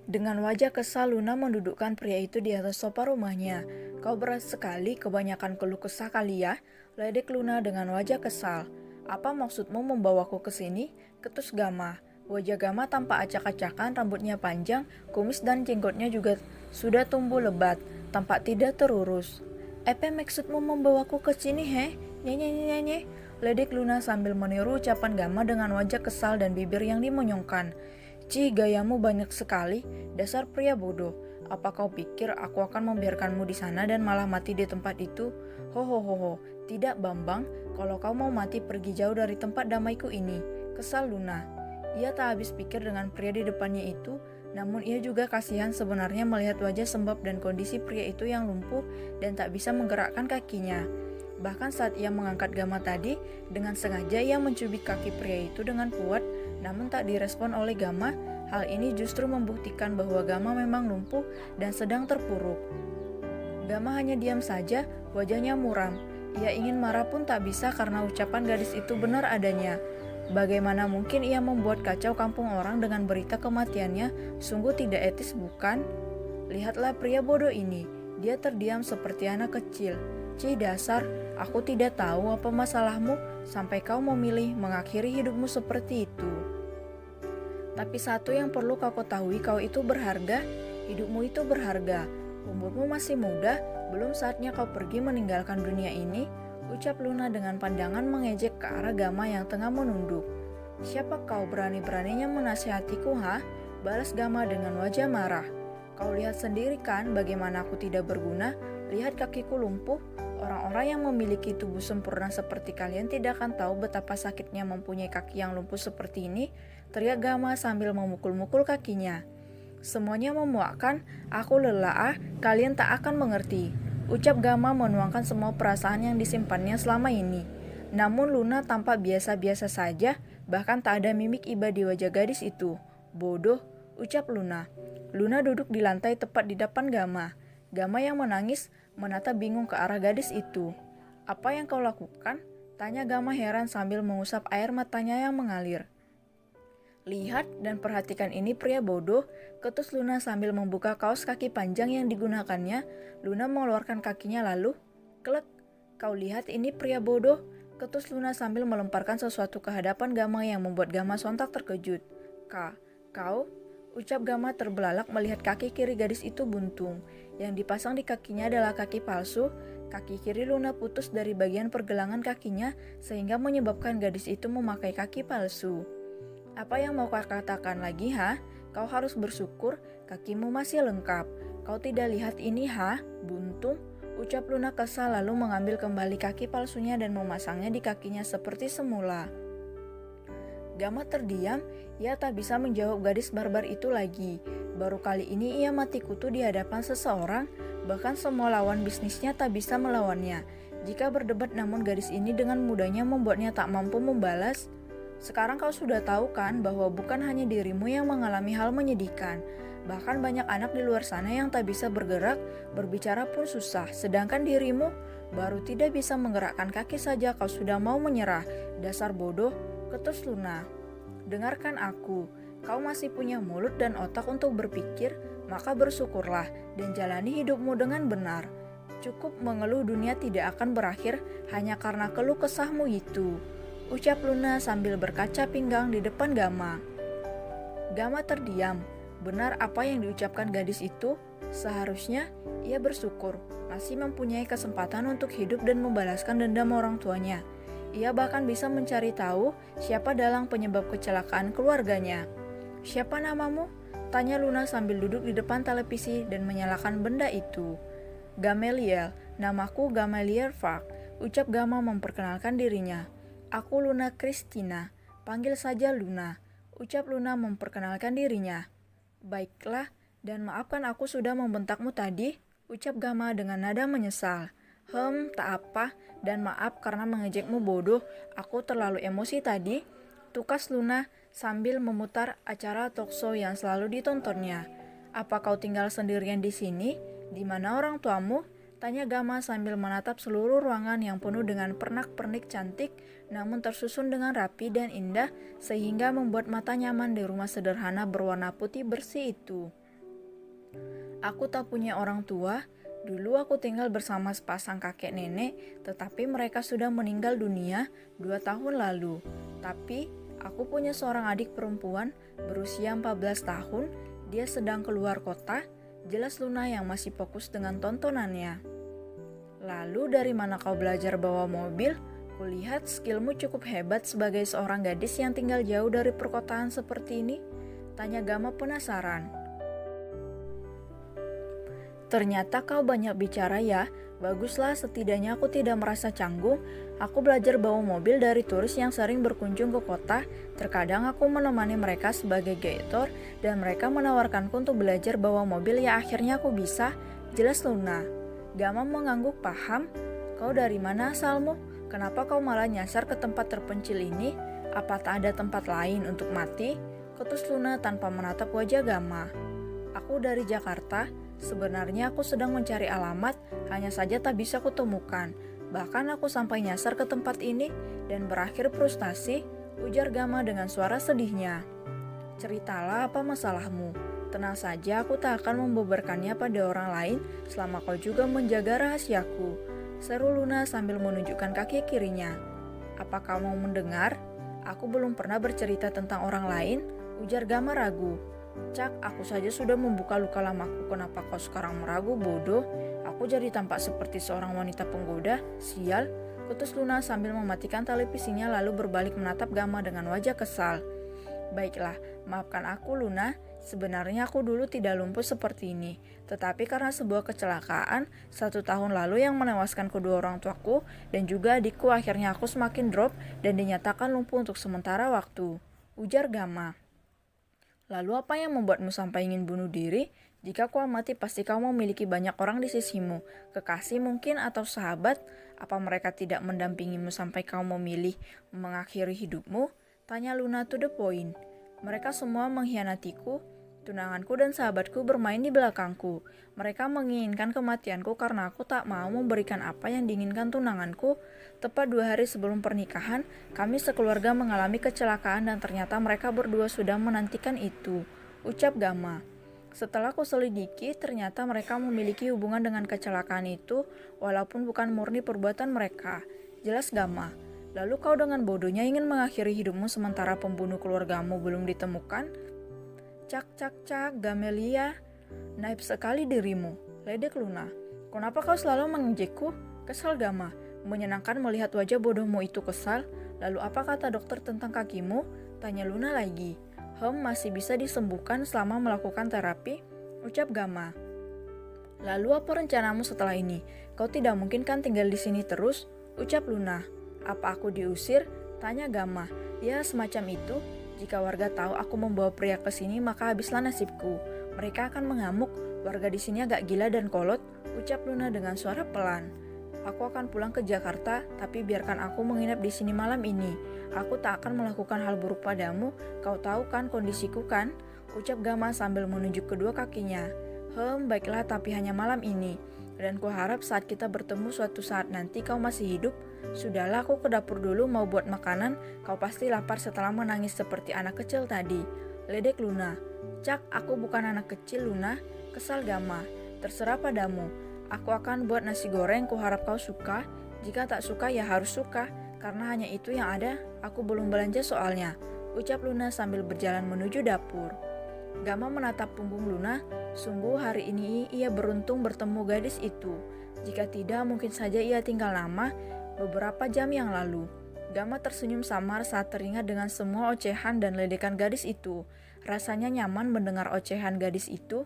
Dengan wajah kesal, Luna mendudukkan pria itu di atas sofa rumahnya. Kau berat sekali, kebanyakan keluh kesah kali ya? Ledek Luna dengan wajah kesal. Apa maksudmu membawaku ke sini? Ketus Gama. Wajah Gama tampak acak-acakan, rambutnya panjang, kumis dan jenggotnya juga sudah tumbuh lebat, tampak tidak terurus. Apa maksudmu membawaku ke sini, he? Nyenye. Ledek Luna sambil meniru ucapan Gama dengan wajah kesal dan bibir yang dimonyongkan. Cih, gayamu banyak sekali, dasar pria bodoh. Apa kau pikir aku akan membiarkanmu di sana dan malah mati di tempat itu? Ho, tidak Bambang, kalau kau mau mati pergi jauh dari tempat damaiku ini. Kesal Luna. Ia tak habis pikir dengan pria di depannya itu, namun ia juga kasihan sebenarnya melihat wajah sembab dan kondisi pria itu yang lumpuh dan tak bisa menggerakkan kakinya. Bahkan saat ia mengangkat Gama tadi, dengan sengaja ia mencubit kaki pria itu dengan kuat, namun tak direspon oleh Gama. Hal ini justru membuktikan bahwa Gama memang lumpuh dan sedang terpuruk. Gama hanya diam saja, wajahnya muram. Ia ingin marah pun tak bisa karena ucapan gadis itu benar adanya. Bagaimana mungkin ia membuat kacau kampung orang dengan berita kematiannya? Sungguh tidak etis, bukan? Lihatlah pria bodoh ini, dia terdiam seperti anak kecil. Cih, dasar, aku tidak tahu apa masalahmu sampai kau memilih mengakhiri hidupmu seperti itu. Tapi satu yang perlu kau ketahui, kau itu berharga, hidupmu itu berharga. Umurmu masih muda, belum saatnya kau pergi meninggalkan dunia ini, ucap Luna dengan pandangan mengejek ke arah Gama yang tengah menunduk. Siapa kau berani-beraninya menasihatiku, ha? Balas Gama dengan wajah marah. Kau lihat sendiri kan bagaimana aku tidak berguna, lihat kakiku lumpuh. Orang-orang yang memiliki tubuh sempurna seperti kalian tidak akan tahu betapa sakitnya mempunyai kaki yang lumpuh seperti ini, teriak Gama sambil memukul-mukul kakinya. Semuanya memuakkan, aku lelah, kalian tak akan mengerti, ucap Gama menuangkan semua perasaan yang disimpannya selama ini. Namun Luna tampak biasa-biasa saja, bahkan tak ada mimik iba di wajah gadis itu. Bodoh, ucap Luna. Luna duduk di lantai tepat di depan Gama. Gama yang menangis menatap bingung ke arah gadis itu. Apa yang kau lakukan? Tanya Gama heran sambil mengusap air matanya yang mengalir. Lihat dan perhatikan ini pria bodoh, ketus Luna sambil membuka kaos kaki panjang yang digunakannya. Luna mengeluarkan kakinya lalu, klek, kau lihat ini pria bodoh, ketus Luna sambil melemparkan sesuatu ke hadapan Gama yang membuat Gama sontak terkejut. Kau? Ucap Gama terbelalak melihat kaki kiri gadis itu buntung. Yang dipasang di kakinya adalah kaki palsu. Kaki kiri Luna putus dari bagian pergelangan kakinya sehingga menyebabkan gadis itu memakai kaki palsu. Apa yang mau kau katakan lagi, ha? Kau harus bersyukur kakimu masih lengkap. Kau tidak lihat ini, ha? Buntung? Ucap Luna kesal lalu mengambil kembali kaki palsunya dan memasangnya di kakinya seperti semula. Gama terdiam, ia tak bisa menjawab gadis barbar itu lagi. Baru kali ini ia mati kutu di hadapan seseorang, bahkan semua lawan bisnisnya tak bisa melawannya. Jika berdebat namun gadis ini dengan mudahnya membuatnya tak mampu membalas. Sekarang kau sudah tahu kan bahwa bukan hanya dirimu yang mengalami hal menyedihkan. Bahkan banyak anak di luar sana yang tak bisa bergerak, berbicara pun susah. Sedangkan dirimu baru tidak bisa menggerakkan kaki saja kau sudah mau menyerah. Dasar bodoh, ketus Luna. Dengarkan aku, kau masih punya mulut dan otak untuk berpikir, maka bersyukurlah dan jalani hidupmu dengan benar. Cukup mengeluh dunia tidak akan berakhir hanya karena keluh kesahmu itu. Ucap Luna sambil berkaca pinggang di depan Gama. Gama terdiam. Benar apa yang diucapkan gadis itu? Seharusnya ia bersyukur masih mempunyai kesempatan untuk hidup dan membalaskan dendam orang tuanya. Ia bahkan bisa mencari tahu siapa dalang penyebab kecelakaan keluarganya. Siapa namamu? Tanya Luna sambil duduk di depan televisi dan menyalakan benda itu. Gamaliel, namaku Gamaliel Fark, ucap Gama memperkenalkan dirinya. Aku Luna Christina, panggil saja Luna, ucap Luna memperkenalkan dirinya. Baiklah, dan maafkan aku sudah membentakmu tadi, ucap Gama dengan nada menyesal. Tak apa, dan maaf karena mengejekmu bodoh, aku terlalu emosi tadi, tukas Luna sambil memutar acara talkshow yang selalu ditontonnya. Apa kau tinggal sendirian di sini? Di mana orang tuamu? Tanya Gama sambil menatap seluruh ruangan yang penuh dengan pernak-pernik cantik, namun tersusun dengan rapi dan indah, sehingga membuat mata nyaman di rumah sederhana berwarna putih bersih itu. Aku tak punya orang tua. Dulu aku tinggal bersama sepasang kakek nenek, tetapi mereka sudah meninggal dunia 2 tahun lalu. Tapi aku punya seorang adik perempuan berusia 14 tahun. Dia sedang keluar kota. Jelas Luna yang masih fokus dengan tontonannya. Lalu dari mana kau belajar bawa mobil? Kulihat skillmu cukup hebat sebagai seorang gadis yang tinggal jauh dari perkotaan seperti ini. Tanya Gama penasaran. Ternyata kau banyak bicara ya. Baguslah, setidaknya aku tidak merasa canggung. Aku belajar bawa mobil dari turis yang sering berkunjung ke kota. Terkadang aku menemani mereka sebagai guider dan mereka menawarkanku untuk belajar bawa mobil. Ya akhirnya aku bisa. Jelas Luna. Gama mengangguk. Paham? Kau dari mana asalmu? Kenapa kau malah nyasar ke tempat terpencil ini? Apa tak ada tempat lain untuk mati? Ketus Luna tanpa menatap wajah Gama. Aku dari Jakarta. Sebenarnya aku sedang mencari alamat, hanya saja tak bisa kutemukan. Bahkan aku sampai nyasar ke tempat ini dan berakhir frustasi, ujar Gama dengan suara sedihnya. Ceritalah apa masalahmu. Tenang saja, aku tak akan membeberkannya pada orang lain selama kau juga menjaga rahasiaku. Seru Luna sambil menunjukkan kaki kirinya. Apa kau mau mendengar? Aku belum pernah bercerita tentang orang lain, ujar Gama ragu. Cak, aku saja sudah membuka luka lamaku, kenapa kau sekarang meragu, bodoh? Aku jadi tampak seperti seorang wanita penggoda, sial. Kutus Luna sambil mematikan televisinya lalu berbalik menatap Gama dengan wajah kesal. Baiklah, maafkan aku Luna, sebenarnya aku dulu tidak lumpuh seperti ini. Tetapi karena sebuah kecelakaan 1 tahun lalu yang menewaskan kedua orang tuaku dan juga adikku, akhirnya aku semakin drop dan dinyatakan lumpuh untuk sementara waktu, ujar Gama. Lalu apa yang membuatmu sampai ingin bunuh diri? Jika kau mati pasti kau memiliki banyak orang di sisimu, kekasih mungkin atau sahabat. Apa mereka tidak mendampingimu sampai kau memilih mengakhiri hidupmu? Tanya Luna to the point. Mereka semua mengkhianatiku. Tunanganku dan sahabatku bermain di belakangku. Mereka menginginkan kematianku karena aku tak mau memberikan apa yang diinginkan tunanganku. Tepat 2 hari sebelum pernikahan, kami sekeluarga mengalami kecelakaan dan ternyata mereka berdua sudah menantikan itu, ucap Gama. Setelah ku selidiki, ternyata mereka memiliki hubungan dengan kecelakaan itu, walaupun bukan murni perbuatan mereka. Jelas Gama. Lalu kau dengan bodohnya ingin mengakhiri hidupmu sementara pembunuh keluargamu belum ditemukan? Cak, Gamelia, naif sekali dirimu, ledek Luna. Kenapa kau selalu mengejekku? Kesal Gama. Menyenangkan melihat wajah bodohmu itu kesal. Lalu apa kata dokter tentang kakimu? Tanya Luna lagi. Masih bisa disembuhkan selama melakukan terapi, ucap Gama. Lalu apa rencanamu setelah ini? Kau tidak mungkin kan tinggal di sini terus, ucap Luna. Apa aku diusir? Tanya Gama. Ya semacam itu. Jika warga tahu aku membawa pria ke sini, maka habislah nasibku. Mereka akan mengamuk. Warga di sini agak gila dan kolot, ucap Luna dengan suara pelan. Aku akan pulang ke Jakarta, tapi biarkan aku menginap di sini malam ini. Aku tak akan melakukan hal buruk padamu. Kau tahu kan kondisiku kan? Ucap Gama sambil menunjuk kedua kakinya. Baiklah, tapi hanya malam ini. Dan kuharap saat kita bertemu suatu saat nanti kau masih hidup. Sudahlah, aku ke dapur dulu mau buat makanan. Kau pasti lapar setelah menangis seperti anak kecil tadi, ledek Luna. Cak, aku bukan anak kecil Luna, kesal Gama. Terserah padamu. Aku akan buat nasi goreng, kuharap kau suka. Jika tak suka ya harus suka, karena hanya itu yang ada. Aku belum belanja soalnya, ucap Luna sambil berjalan menuju dapur. Gama menatap punggung Luna. Sungguh hari ini ia beruntung bertemu gadis itu. Jika tidak, mungkin saja ia tinggal lama beberapa jam yang lalu. Gama tersenyum samar saat teringat dengan semua ocehan dan ledekan gadis itu. Rasanya nyaman mendengar ocehan gadis itu.